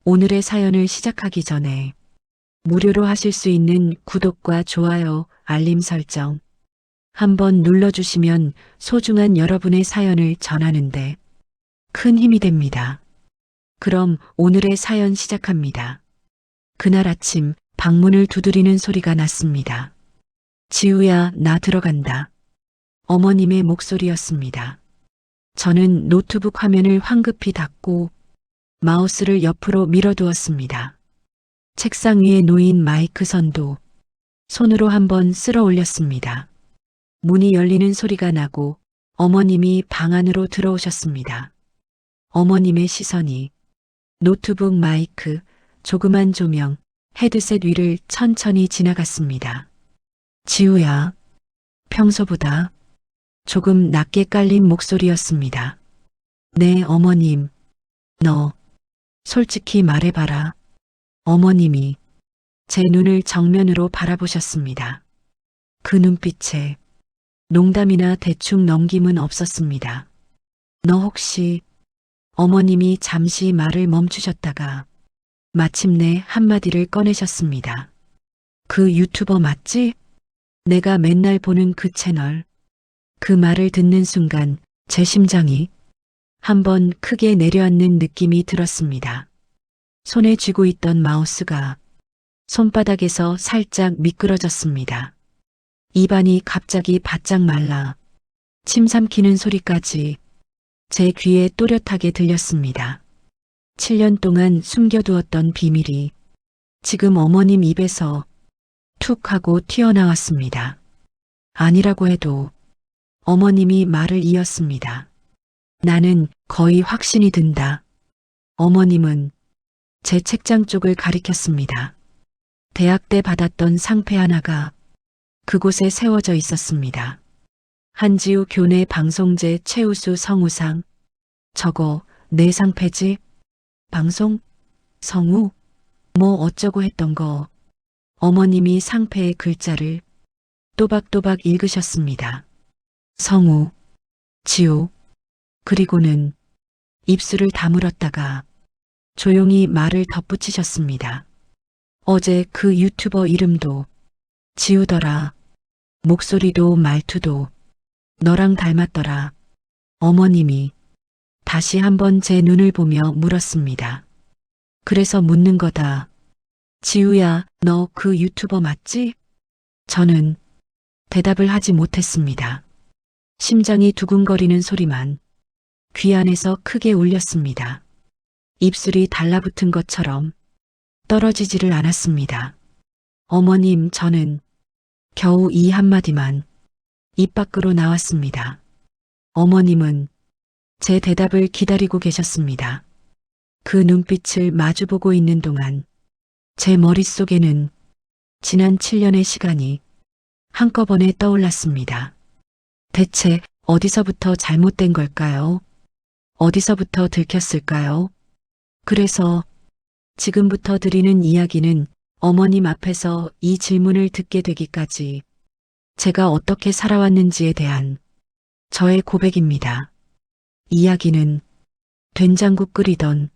오늘의 사연을 시작하기 전에 무료로 하실 수 있는 구독과 좋아요, 알림 설정 한번 눌러주시면 소중한 여러분의 사연을 전하는데 큰 힘이 됩니다. 그럼 오늘의 사연 시작합니다. 그날 아침 방문을 두드리는 소리가 났습니다. 지우야, 나 들어간다. 어머님의 목소리였습니다. 저는 노트북 화면을 황급히 닫고 마우스를 옆으로 밀어두었습니다. 책상 위에 놓인 마이크 선도 손으로 한번 쓸어 올렸습니다. 문이 열리는 소리가 나고 어머님이 방 안으로 들어오셨습니다. 어머님의 시선이 노트북 마이크, 조그만 조명, 헤드셋 위를 천천히 지나갔습니다. 지우야, 평소보다 조금 낮게 깔린 목소리였습니다. 네, 어머님. 너 솔직히 말해봐라. 어머님이 제 눈을 정면으로 바라보셨습니다. 그 눈빛에 농담이나 대충 넘김은 없었습니다. 너 혹시... 어머님이 잠시 말을 멈추셨다가 마침내 한마디를 꺼내셨습니다. 그 유튜버 맞지? 내가 맨날 보는 그 채널. 그 말을 듣는 순간 제 심장이 한번 크게 내려앉는 느낌이 들었습니다. 손에 쥐고 있던 마우스가 손바닥에서 살짝 미끄러졌습니다. 입안이 갑자기 바짝 말라 침 삼키는 소리까지 제 귀에 또렷하게 들렸습니다. 7년 동안 숨겨두었던 비밀이 지금 어머님 입에서 툭 하고 튀어나왔습니다. 아니라고 해도 어머님이 말을 이었습니다. 나는 거의 확신이 든다. 어머님은 제 책장 쪽을 가리켰습니다. 대학 때 받았던 상패 하나가 그곳에 세워져 있었습니다. 한지우 교내 방송제 최우수 성우상. 저거 내 상패지? 방송? 성우? 뭐 어쩌고 했던 거. 어머님이 상패의 글자를 또박또박 읽으셨습니다. 성우, 지우. 그리고는 입술을 다물었다가 조용히 말을 덧붙이셨습니다. 어제 그 유튜버 이름도 지우더라. 목소리도 말투도 너랑 닮았더라. 어머님이 다시 한번 제 눈을 보며 물었습니다. 그래서 묻는 거다. 지우야, 너 그 유튜버 맞지? 저는 대답을 하지 못했습니다. 심장이 두근거리는 소리만 귀 안에서 크게 울렸습니다. 입술이 달라붙은 것처럼 떨어지지를 않았습니다. 어머님, 저는 겨우 이 한마디만 입 밖으로 나왔습니다. 어머님은 제 대답을 기다리고 계셨습니다. 그 눈빛을 마주보고 있는 동안 제 머릿속에는 지난 7년의 시간이 한꺼번에 떠올랐습니다. 대체 어디서부터 잘못된 걸까요? 어디서부터 들켰을까요? 그래서 지금부터 드리는 이야기는 어머님 앞에서 이 질문을 듣게 되기까지 제가 어떻게 살아왔는지에 대한 저의 고백입니다. 이야기는 된장국 끓이던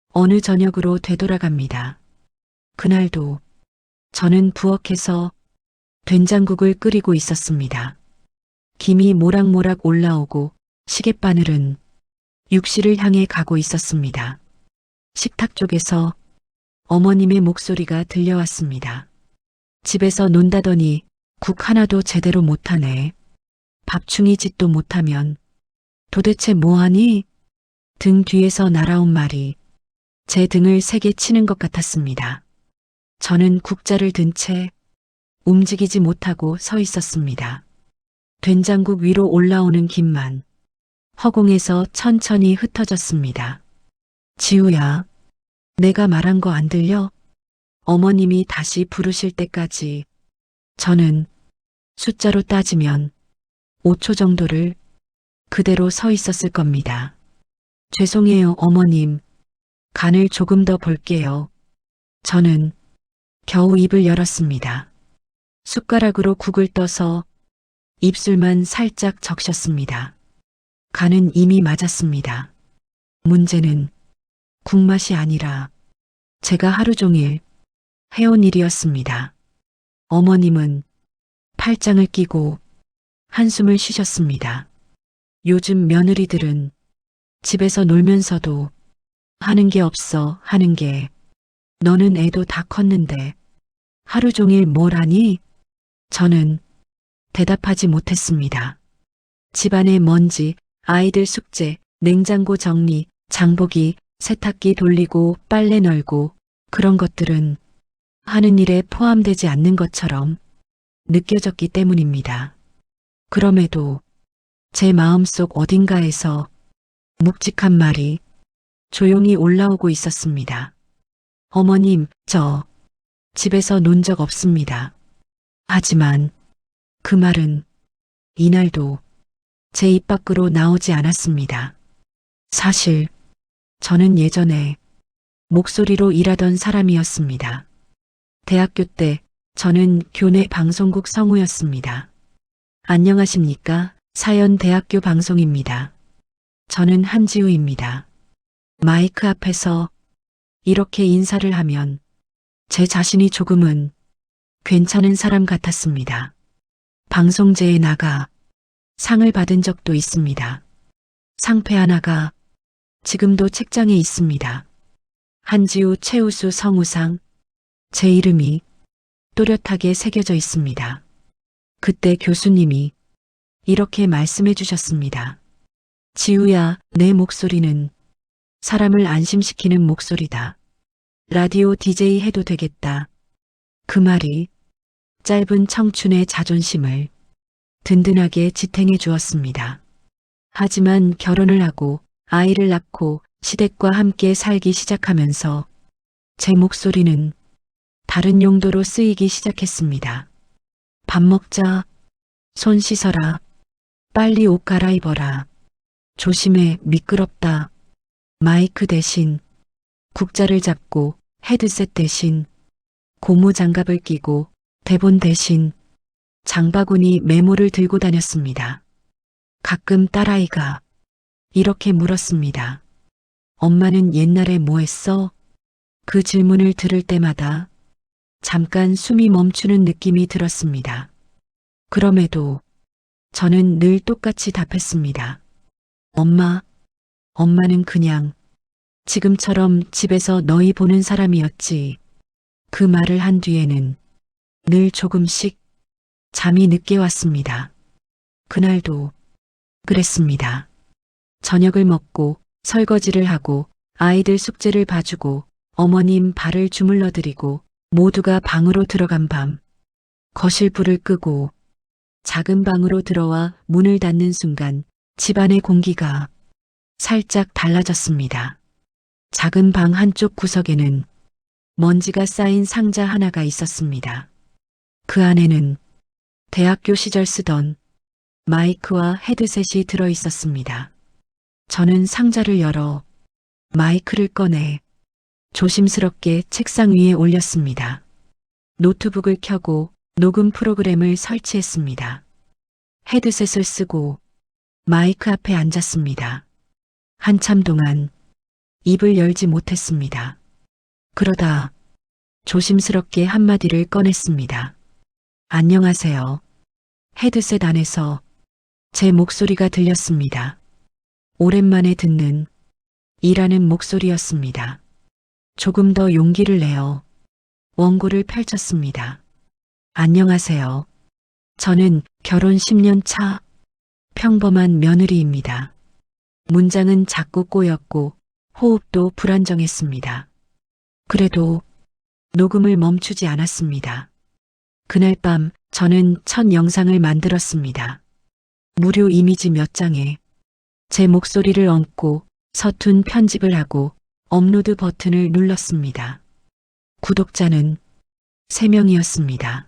어느 저녁으로 되돌아갑니다. 그날도 저는 부엌에서 된장국을 끓이고 있었습니다. 김이 모락모락 올라오고 시랫바늘은 육실을 향해 가고 있었습니다. 식탁 쪽에서 어머님의 목소리가 들려왔습니다. 집에서 논다더니 국 하나도 제대로 못하네. 밥충이 짓도 못하면 도대체 뭐하니? 등 뒤에서 날아온 말이 제 등을 세게 치는 것 같았습니다. 저는 국자를 든 채 움직이지 못하고 서 있었습니다. 된장국 위로 올라오는 김만 허공에서 천천히 흩어졌습니다. 지우야, 내가 말한 거 안 들려? 어머님이 다시 부르실 때까지 저는 숫자로 따지면 5초 정도를 그대로 서 있었을 겁니다. 죄송해요, 어머님. 간을 조금 더 볼게요. 저는 겨우 입을 열었습니다. 숟가락으로 국을 떠서 입술만 살짝 적셨습니다. 간은 이미 맞았습니다. 문제는 국맛이 아니라 제가 하루 종일 해온 일이었습니다. 어머님은 팔짱을 끼고 한숨을 쉬셨습니다. 요즘 며느리들은 집에서 놀면서도 하는 게 없어 하는 게 너는 애도 다 컸는데 하루 종일 뭘 하니? 저는 대답하지 못했습니다. 집안의 먼지, 아이들 숙제, 냉장고 정리, 장보기, 세탁기 돌리고 빨래 널고 그런 것들은 하는 일에 포함되지 않는 것처럼 느껴졌기 때문입니다. 그럼에도 제 마음속 어딘가에서 묵직한 말이 조용히 올라오고 있었습니다. 어머님, 저 집에서 논 적 없습니다. 하지만 그 말은 이날도 제 입 밖으로 나오지 않았습니다. 사실 저는 예전에 목소리로 일하던 사람이었습니다. 대학교 때 저는 교내 방송국 성우였습니다. 안녕하십니까? 사연대학교 방송입니다. 저는 한지우입니다. 마이크 앞에서 이렇게 인사를 하면 제 자신이 조금은 괜찮은 사람 같았습니다. 방송제에 나가 상을 받은 적도 있습니다. 상패 하나가 지금도 책장에 있습니다. 한지우 최우수 성우상, 제 이름이 또렷하게 새겨져 있습니다. 그때 교수님이 이렇게 말씀해 주셨습니다. 지우야, 내 목소리는 사람을 안심시키는 목소리다. 라디오 DJ 해도 되겠다. 그 말이 짧은 청춘의 자존심을 든든하게 지탱해 주었습니다. 하지만 결혼을 하고 아이를 낳고 시댁과 함께 살기 시작하면서 제 목소리는 다른 용도로 쓰이기 시작했습니다. 밥 먹자, 손 씻어라, 빨리 옷 갈아입어라, 조심해, 미끄럽다, 마이크 대신 국자를 잡고 헤드셋 대신 고무 장갑을 끼고 대본 대신 장바구니 메모를 들고 다녔습니다. 가끔 딸아이가 이렇게 물었습니다. 엄마는 옛날에 뭐 했어? 그 질문을 들을 때마다 잠깐 숨이 멈추는 느낌이 들었습니다. 그럼에도 저는 늘 똑같이 답했습니다. 엄마는 그냥 지금처럼 집에서 너희 보는 사람이었지. 그 말을 한 뒤에는 늘 조금씩 잠이 늦게 왔습니다. 그날도 그랬습니다. 저녁을 먹고 설거지를 하고 아이들 숙제를 봐주고 어머님 발을 주물러 드리고 모두가 방으로 들어간 밤, 거실 불을 끄고 작은 방으로 들어와 문을 닫는 순간 집안의 공기가 살짝 달라졌습니다. 작은 방 한쪽 구석에는 먼지가 쌓인 상자 하나가 있었습니다. 그 안에는 대학교 시절 쓰던 마이크와 헤드셋이 들어 있었습니다. 저는 상자를 열어 마이크를 꺼내 조심스럽게 책상 위에 올렸습니다. 노트북을 켜고 녹음 프로그램을 설치했습니다. 헤드셋을 쓰고 마이크 앞에 앉았습니다. 한참 동안 입을 열지 못했습니다. 그러다 조심스럽게 한마디를 꺼냈습니다. 안녕하세요. 헤드셋 안에서 제 목소리가 들렸습니다. 오랜만에 듣는 일하는 목소리였습니다. 조금 더 용기를 내어 원고를 펼쳤습니다. 안녕하세요. 저는 결혼 10년 차 평범한 며느리입니다. 문장은 자꾸 꼬였고 호흡도 불안정했습니다. 그래도 녹음을 멈추지 않았습니다. 그날 밤 저는 첫 영상을 만들었습니다. 무료 이미지 몇 장에 제 목소리를 얹고 서툰 편집을 하고 업로드 버튼을 눌렀습니다. 구독자는 3명이었습니다.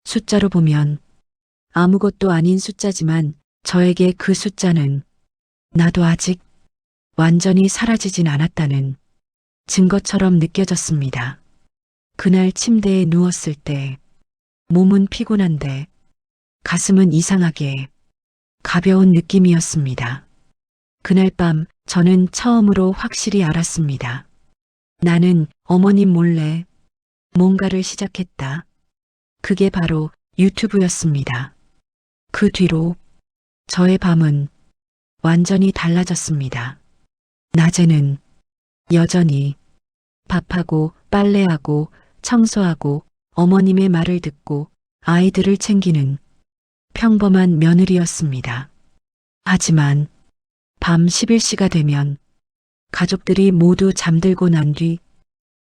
숫자로 보면 아무것도 아닌 숫자지만 저에게 그 숫자는 나도 아직 완전히 사라지진 않았다는 증거처럼 느껴졌습니다. 그날 침대에 누웠을 때 몸은 피곤한데 가슴은 이상하게 가벼운 느낌이었습니다. 그날 밤 저는 처음으로 확실히 알았습니다. 나는 어머님 몰래 뭔가를 시작했다. 그게 바로 유튜브였습니다. 그 뒤로 저의 밤은 완전히 달라졌습니다. 낮에는 여전히 밥하고 빨래하고 청소하고 어머님의 말을 듣고 아이들을 챙기는 평범한 며느리였습니다. 하지만 밤 11시가 되면 가족들이 모두 잠들고 난 뒤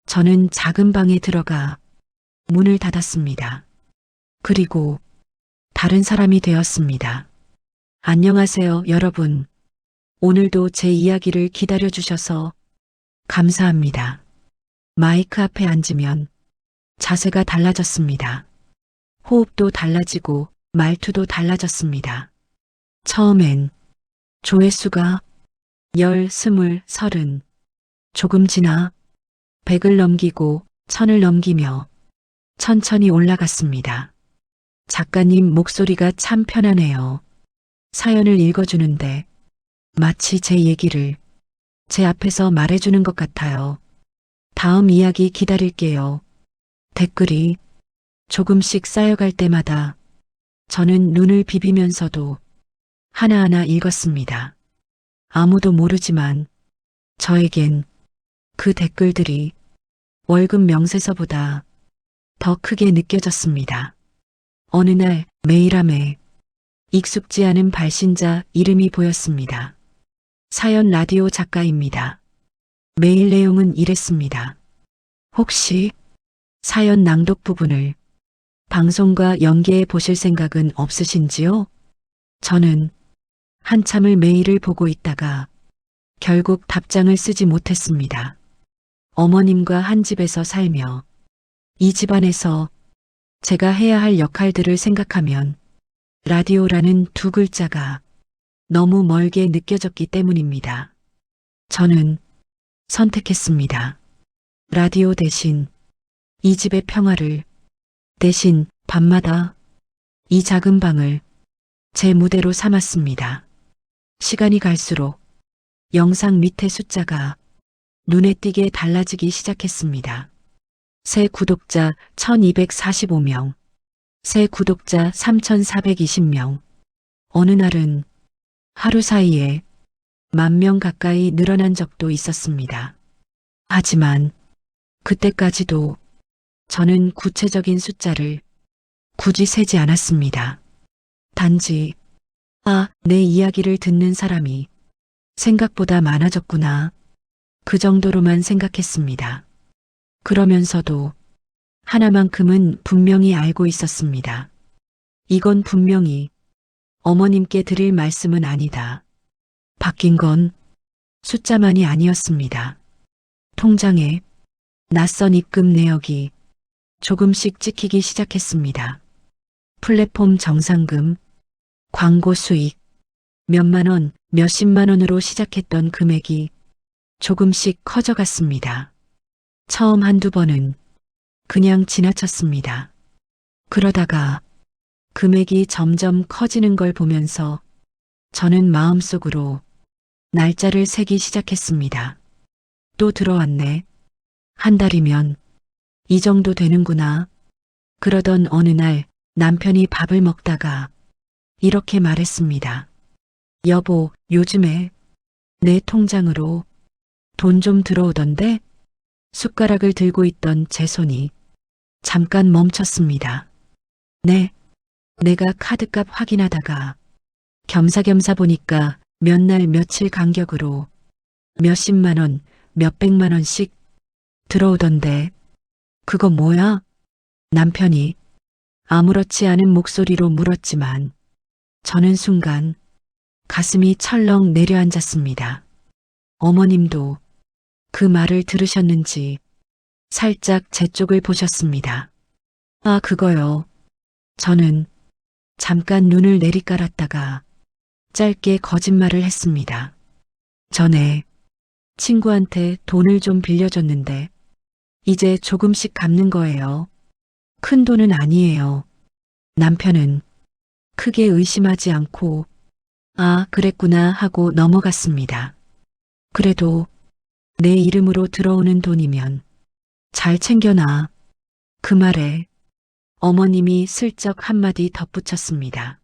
저는 작은 방에 들어가 문을 닫았습니다. 그리고 다른 사람이 되었습니다. 안녕하세요, 여러분. 오늘도 제 이야기를 기다려주셔서 감사합니다. 마이크 앞에 앉으면 자세가 달라졌습니다. 호흡도 달라지고 말투도 달라졌습니다. 처음엔 조회수가 10, 20, 30, 조금 지나 100을 넘기고 1000을 넘기며 천천히 올라갔습니다. 작가님 목소리가 참 편하네요. 사연을 읽어주는데 마치 제 얘기를 제 앞에서 말해주는 것 같아요. 다음 이야기 기다릴게요. 댓글이 조금씩 쌓여갈 때마다 저는 눈을 비비면서도 하나하나 읽었습니다. 아무도 모르지만 저에겐 그 댓글들이 월급 명세서보다 더 크게 느껴졌습니다. 어느 날 메일함에 익숙지 않은 발신자 이름이 보였습니다. 사연 라디오 작가입니다. 메일 내용은 이랬습니다. 혹시 사연 낭독 부분을 방송과 연계해 보실 생각은 없으신지요? 저는 한참을 메일을 보고 있다가 결국 답장을 쓰지 못했습니다. 어머님과 한 집에서 살며 이 집안에서 제가 해야 할 역할들을 생각하면 라디오라는 두 글자가 너무 멀게 느껴졌기 때문입니다. 저는 선택했습니다. 라디오 대신 이 집의 평화를, 대신 밤마다 이 작은 방을 제 무대로 삼았습니다. 시간이 갈수록 영상 밑에 숫자가 눈에 띄게 달라지기 시작했습니다. 새 구독자 1245명, 새 구독자 3420명. 어느 날은 하루 사이에 10,000명 가까이 늘어난 적도 있었습니다. 하지만 그때까지도 저는 구체적인 숫자를 굳이 세지 않았습니다. 단지, 내 이야기를 듣는 사람이 생각보다 많아졌구나. 그 정도로만 생각했습니다. 그러면서도 하나만큼은 분명히 알고 있었습니다. 이건 분명히 어머님께 드릴 말씀은 아니다. 바뀐 건 숫자만이 아니었습니다. 통장에 낯선 입금 내역이 조금씩 찍히기 시작했습니다. 플랫폼 정산금, 광고 수익, 몇만 원, 몇십만 원으로 시작했던 금액이 조금씩 커져갔습니다. 처음 한두 번은 그냥 지나쳤습니다. 그러다가 금액이 점점 커지는 걸 보면서 저는 마음속으로 날짜를 세기 시작했습니다. 또 들어왔네. 한 달이면 이 정도 되는구나. 그러던 어느 날 남편이 밥을 먹다가 이렇게 말했습니다. 여보, 요즘에 내 통장으로 돈 좀 들어오던데? 숟가락을 들고 있던 제 손이 잠깐 멈췄습니다. 네, 내가 카드값 확인하다가 겸사겸사 보니까 몇 날 며칠 간격으로 몇십만 원, 몇백만 원씩 들어오던데 그거 뭐야? 남편이 아무렇지 않은 목소리로 물었지만 저는 순간 가슴이 철렁 내려앉았습니다. 어머님도 그 말을 들으셨는지 살짝 제 쪽을 보셨습니다. 그거요. 저는 잠깐 눈을 내리깔았다가 짧게 거짓말을 했습니다. 전에 친구한테 돈을 좀 빌려줬는데 이제 조금씩 갚는 거예요. 큰 돈은 아니에요. 남편은 크게 의심하지 않고 그랬구나 하고 넘어갔습니다. 그래도 내 이름으로 들어오는 돈이면 잘 챙겨놔. 그 말에 어머님이 슬쩍 한마디 덧붙였습니다.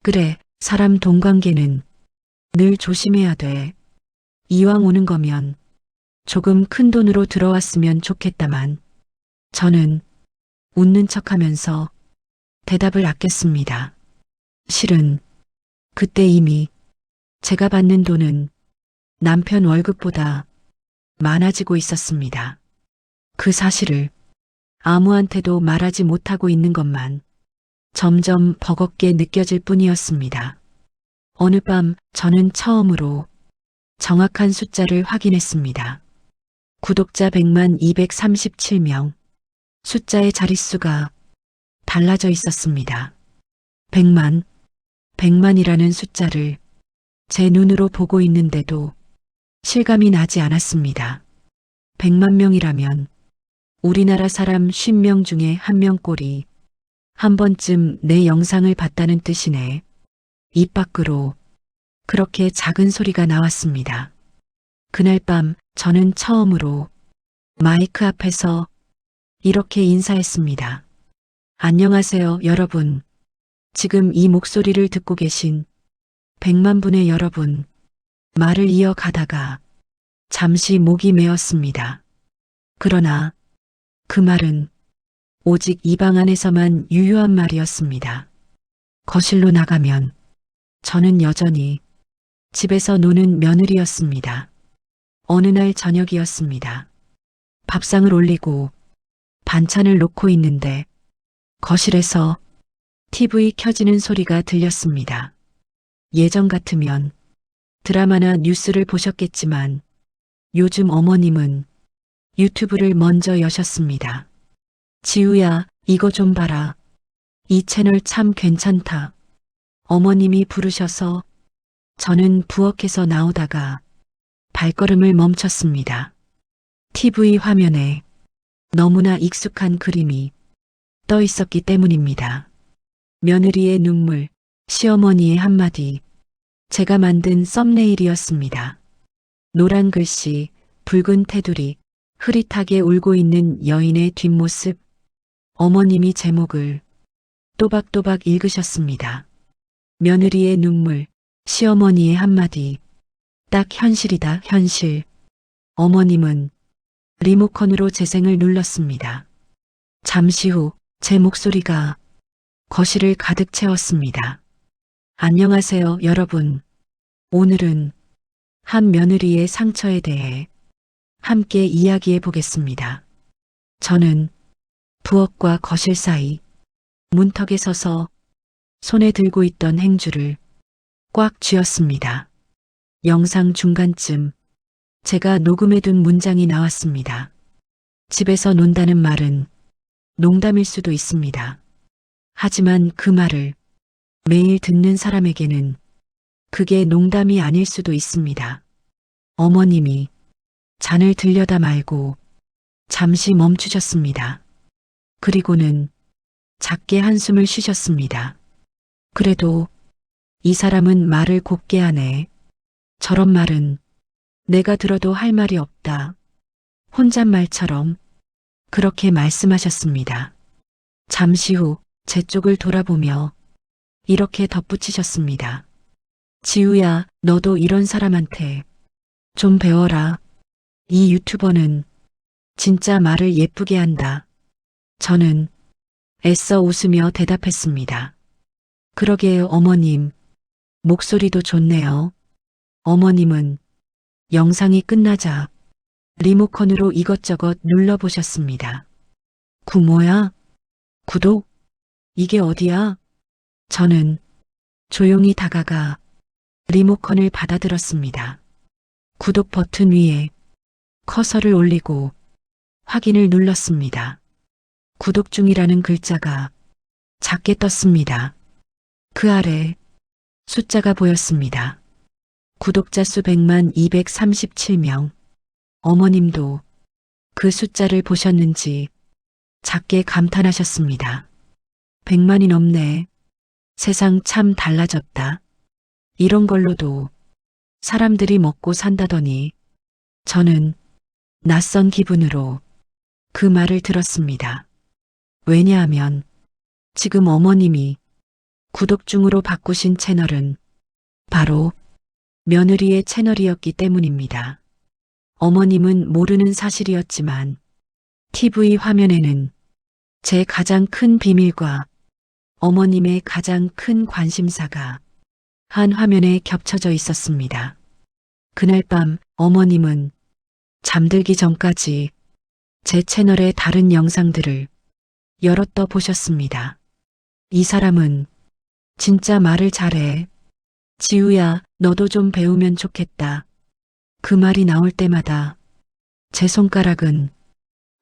그래, 사람 돈 관계는 늘 조심해야 돼. 이왕 오는 거면 조금 큰 돈으로 들어왔으면 좋겠다만 저는 웃는 척하면서 대답을 아꼈습니다. 실은 그때 이미 제가 받는 돈은 남편 월급보다 많아지고 있었습니다. 그 사실을 아무한테도 말하지 못하고 있는 것만 점점 버겁게 느껴질 뿐이었습니다. 어느 밤 저는 처음으로 정확한 숫자를 확인했습니다. 구독자 100만 237명. 숫자의 자릿수가 달라져 있었습니다. 100만, 100만이라는 숫자를 제 눈으로 보고 있는데도 실감이 나지 않았습니다. 100만 명이라면 우리나라 사람 50명 중에 1명꼴이 한 번쯤 내 영상을 봤다는 뜻이네. 입 밖으로 그렇게 작은 소리가 나왔습니다. 그날 밤 저는 처음으로 마이크 앞에서 이렇게 인사했습니다. 안녕하세요, 여러분. 지금 이 목소리를 듣고 계신 100만 분의 여러분. 말을 이어가다가 잠시 목이 메었습니다. 그러나 그 말은 오직 이 방 안에서만 유효한 말이었습니다. 거실로 나가면 저는 여전히 집에서 노는 며느리였습니다. 어느 날 저녁이었습니다. 밥상을 올리고 반찬을 놓고 있는데 거실에서 TV 켜지는 소리가 들렸습니다. 예전 같으면 드라마나 뉴스를 보셨겠지만 요즘 어머님은 유튜브를 먼저 여셨습니다. 지우야, 이거 좀 봐라. 이 채널 참 괜찮다. 어머님이 부르셔서 저는 부엌에서 나오다가 발걸음을 멈췄습니다. TV 화면에 너무나 익숙한 그림이 떠 있었기 때문입니다. 며느리의 눈물, 시어머니의 한마디, 제가 만든 썸네일이었습니다. 노란 글씨, 붉은 테두리, 흐릿하게 울고 있는 여인의 뒷모습, 어머님이 제목을 또박또박 읽으셨습니다. 며느리의 눈물, 시어머니의 한마디, 딱 현실이다, 현실. 어머님은 리모컨으로 재생을 눌렀습니다. 잠시 후 제 목소리가 거실을 가득 채웠습니다. 안녕하세요, 여러분. 오늘은 한 며느리의 상처에 대해 함께 이야기해 보겠습니다. 저는 부엌과 거실 사이 문턱에 서서 손에 들고 있던 행주를 꽉 쥐었습니다. 영상 중간쯤 제가 녹음해둔 문장이 나왔습니다. 집에서 논다는 말은 농담일 수도 있습니다. 하지만 그 말을 매일 듣는 사람에게는 그게 농담이 아닐 수도 있습니다. 어머님이 잔을 들여다 말고 잠시 멈추셨습니다. 그리고는 작게 한숨을 쉬셨습니다. 그래도 이 사람은 말을 곱게 하네. 저런 말은 내가 들어도 할 말이 없다. 혼잣말처럼 그렇게 말씀하셨습니다. 잠시 후 제 쪽을 돌아보며 이렇게 덧붙이셨습니다. 지우야, 너도 이런 사람한테 좀 배워라. 이 유튜버는 진짜 말을 예쁘게 한다. 저는 애써 웃으며 대답했습니다. 그러게요, 어머님. 목소리도 좋네요. 어머님은 영상이 끝나자 리모컨으로 이것저것 눌러보셨습니다. 구모야? 구독? 이게 어디야? 저는 조용히 다가가 리모컨을 받아들었습니다. 구독 버튼 위에 커서를 올리고 확인을 눌렀습니다. 구독 중이라는 글자가 작게 떴습니다. 그 아래 숫자가 보였습니다. 구독자 수 100만 237명. 어머님도 그 숫자를 보셨는지 작게 감탄하셨습니다. 100만이 넘네. 세상 참 달라졌다. 이런 걸로도 사람들이 먹고 산다더니 저는 낯선 기분으로 그 말을 들었습니다. 왜냐하면 지금 어머님이 구독 중으로 바꾸신 채널은 바로 며느리의 채널이었기 때문입니다. 어머님은 모르는 사실이었지만 TV 화면에는 제 가장 큰 비밀과 어머님의 가장 큰 관심사가 한 화면에 겹쳐져 있었습니다. 그날 밤 어머님은 잠들기 전까지 제 채널의 다른 영상들을 여러 떠 보셨습니다. 이 사람은 진짜 말을 잘해. 지우야, 너도 좀 배우면 좋겠다. 그 말이 나올 때마다 제 손가락은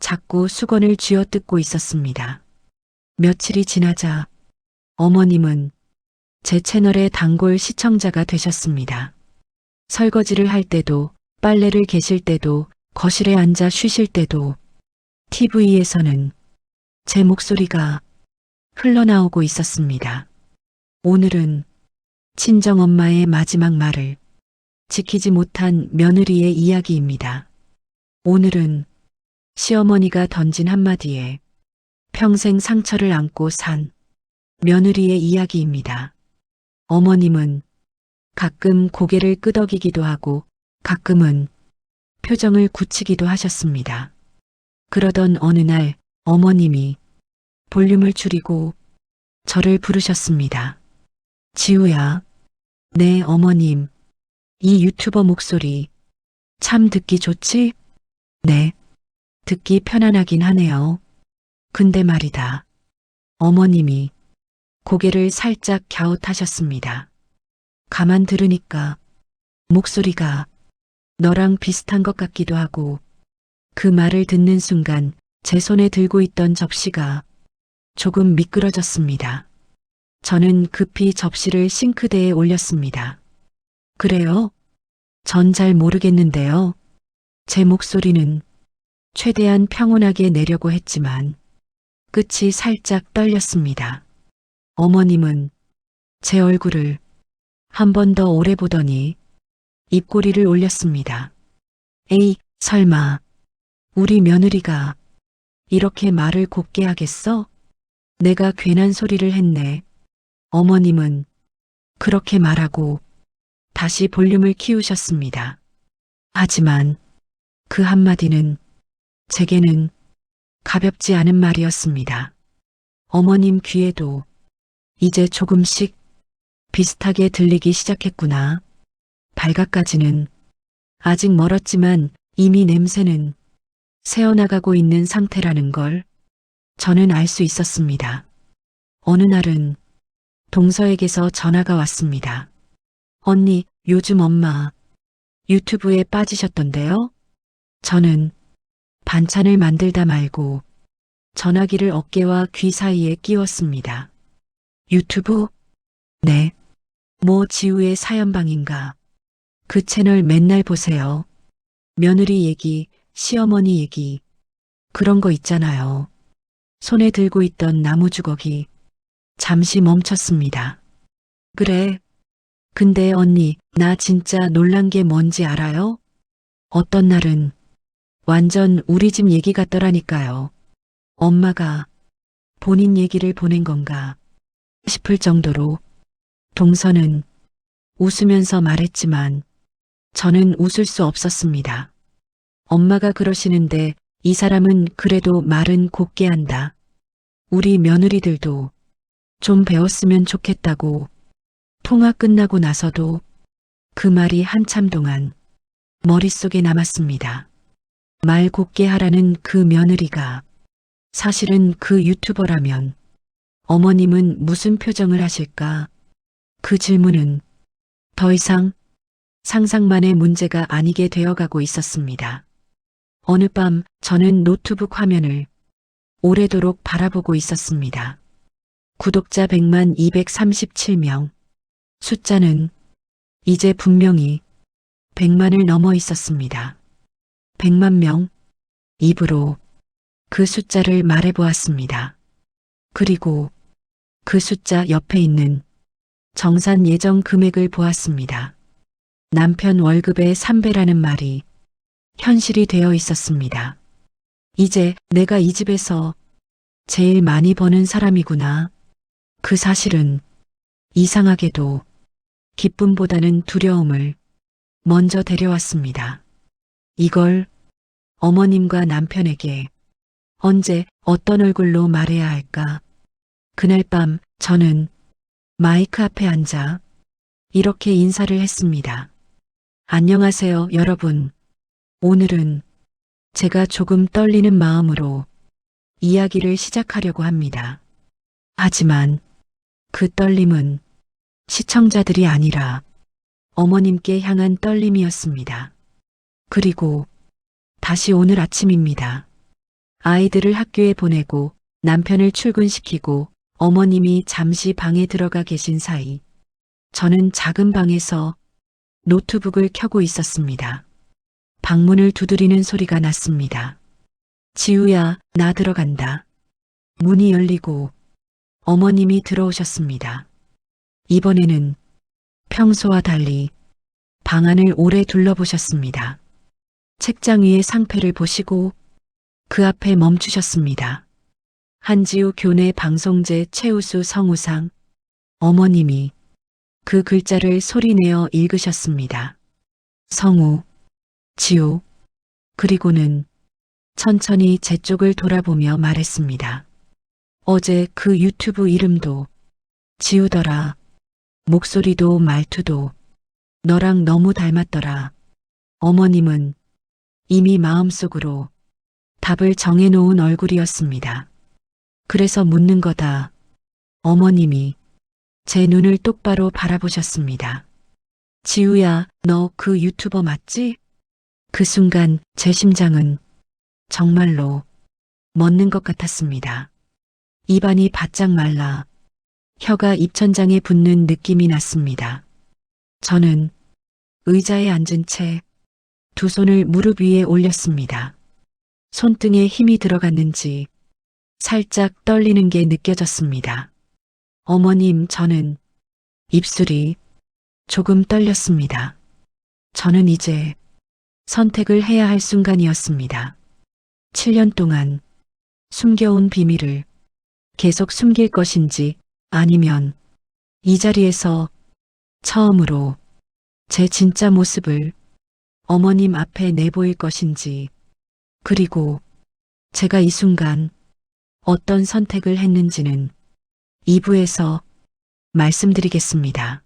자꾸 수건을 쥐어뜯고 있었습니다. 며칠이 지나자 어머님은 제 채널의 단골 시청자가 되셨습니다. 설거지를 할 때도, 빨래를 개실 때도, 거실에 앉아 쉬실 때도 TV에서는 제 목소리가 흘러나오고 있었습니다. 오늘은 친정엄마의 마지막 말을 지키지 못한 며느리의 이야기입니다. 오늘은 시어머니가 던진 한마디에 평생 상처를 안고 산 며느리의 이야기입니다. 어머님은 가끔 고개를 끄덕이기도 하고 가끔은 표정을 굳히기도 하셨습니다. 그러던 어느 날 어머님이 볼륨을 줄이고 저를 부르셨습니다. 지우야, 네 어머님, 이 유튜버 목소리 참 듣기 좋지? 네, 듣기 편안하긴 하네요. 근데 말이다. 어머님이 고개를 살짝 갸웃하셨습니다. 가만 들으니까 목소리가 너랑 비슷한 것 같기도 하고 그 말을 듣는 순간 제 손에 들고 있던 접시가 조금 미끄러졌습니다. 저는 급히 접시를 싱크대에 올렸습니다. 그래요? 전 잘 모르겠는데요. 제 목소리는 최대한 평온하게 내려고 했지만 끝이 살짝 떨렸습니다. 어머님은 제 얼굴을 한 번 더 오래 보더니 입꼬리를 올렸습니다. 에이, 설마 우리 며느리가 이렇게 말을 곱게 하겠어? 내가 괜한 소리를 했네. 어머님은 그렇게 말하고 다시 볼륨을 키우셨습니다. 하지만 그 한마디는 제게는 가볍지 않은 말이었습니다. 어머님 귀에도 이제 조금씩 비슷하게 들리기 시작했구나. 발각까지는 아직 멀었지만 이미 냄새는 새어나가고 있는 상태라는 걸 저는 알 수 있었습니다. 어느 날은 동서에게서 전화가 왔습니다. 언니, 요즘 엄마 유튜브에 빠지셨던데요? 저는 반찬을 만들다 말고 전화기를 어깨와 귀 사이에 끼웠습니다. 유튜브? 네. 뭐 지우의 사연방인가. 그 채널 맨날 보세요. 며느리 얘기, 시어머니 얘기, 그런 거 있잖아요. 손에 들고 있던 나무 주걱이 잠시 멈췄습니다. 그래. 근데 언니, 나 진짜 놀란 게 뭔지 알아요? 어떤 날은 완전 우리 집 얘기 같더라니까요. 엄마가 본인 얘기를 보낸 건가 싶을 정도로 동서는 웃으면서 말했지만 저는 웃을 수 없었습니다. 엄마가 그러시는데 이 사람은 그래도 말은 곱게 한다. 우리 며느리들도 좀 배웠으면 좋겠다고. 통화 끝나고 나서도 그 말이 한참 동안 머릿속에 남았습니다. 말 곱게 하라는 그 며느리가 사실은 그 유튜버라면 어머님은 무슨 표정을 하실까? 그 질문은 더 이상 상상만의 문제가 아니게 되어가고 있었습니다. 어느 밤 저는 노트북 화면을 오래도록 바라보고 있었습니다. 구독자 100만 237명. 숫자는 이제 분명히 100만을 넘어 있었습니다. 100만 명. 입으로 그 숫자를 말해보았습니다. 그리고 그 숫자 옆에 있는 정산 예정 금액을 보았습니다. 남편 월급의 3배라는 말이 현실이 되어 있었습니다. 이제 내가 이 집에서 제일 많이 버는 사람이구나. 그 사실은 이상하게도 기쁨보다는 두려움을 먼저 데려왔습니다. 이걸 어머님과 남편에게 언제 어떤 얼굴로 말해야 할까? 그날 밤 저는 마이크 앞에 앉아 이렇게 인사를 했습니다. 안녕하세요, 여러분. 오늘은 제가 조금 떨리는 마음으로 이야기를 시작하려고 합니다. 하지만 그 떨림은 시청자들이 아니라 어머님께 향한 떨림이었습니다. 그리고 다시 오늘 아침입니다. 아이들을 학교에 보내고 남편을 출근시키고 어머님이 잠시 방에 들어가 계신 사이 저는 작은 방에서 노트북을 켜고 있었습니다. 방문을 두드리는 소리가 났습니다. 지우야, 나 들어간다. 문이 열리고 어머님이 들어오셨습니다. 이번에는 평소와 달리 방 안을 오래 둘러보셨습니다. 책장 위의 상패를 보시고 그 앞에 멈추셨습니다. 한지우 교내 방송제 최우수 성우상. 어머님이 그 글자를 소리내어 읽으셨습니다. 성우, 지우. 그리고는 천천히 제 쪽을 돌아보며 말했습니다. 어제 그 유튜브 이름도 지우더라. 목소리도 말투도 너랑 너무 닮았더라. 어머님은 이미 마음속으로 답을 정해놓은 얼굴이었습니다. 그래서 묻는 거다. 어머님이 제 눈을 똑바로 바라보셨습니다. 지우야, 너 그 유튜버 맞지? 그 순간 제 심장은 정말로 멎는 것 같았습니다. 입안이 바짝 말라 혀가 입천장에 붙는 느낌이 났습니다. 저는 의자에 앉은 채 두 손을 무릎 위에 올렸습니다. 손등에 힘이 들어갔는지 살짝 떨리는 게 느껴졌습니다. 어머님, 저는 입술이 조금 떨렸습니다. 저는 이제 선택을 해야 할 순간이었습니다. 7년 동안 숨겨온 비밀을 계속 숨길 것인지 아니면 이 자리에서 처음으로 제 진짜 모습을 어머님 앞에 내보일 것인지, 그리고 제가 이 순간 어떤 선택을 했는지는 2부에서 말씀드리겠습니다.